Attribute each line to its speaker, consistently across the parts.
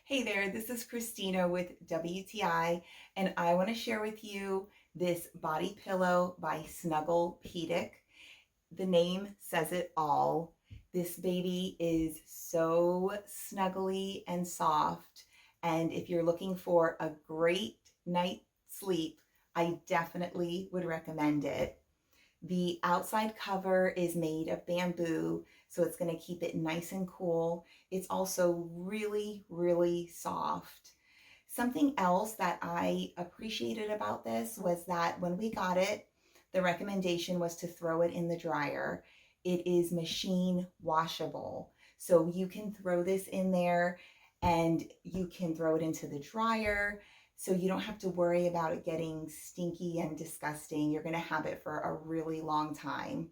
Speaker 1: Hey there, this is Christina with WTI, and I want to share with you this body pillow by Snuggle-Pedic. The name says it all. This baby is so snuggly and soft, and if you're looking for a great night's sleep, I definitely would recommend it. The outside cover is made of bamboo, so it's going to keep it nice and cool. It's also really, really soft. Something else that I appreciated about this was that when we got it, the recommendation was to throw it in the dryer. It is machine washable, so you can throw this in there and you can throw it into the dryer, so you don't have to worry about it getting stinky and disgusting. You're going to have it for a really long time.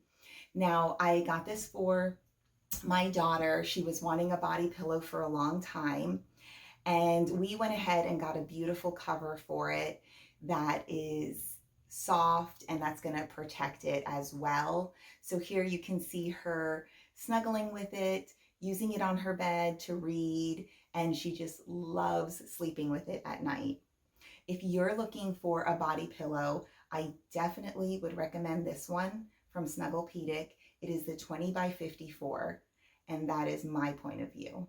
Speaker 1: Now, I got this for my daughter. She was wanting a body pillow for a long time, and we went ahead and got a beautiful cover for it that is soft and that's going to protect it as well. So here you can see her snuggling with it, using it on her bed to read, and she just loves sleeping with it at night. If you're looking for a body pillow, I definitely would recommend this one from Snuggle-Pedic. It is the 20 by 54, and that is my point of view.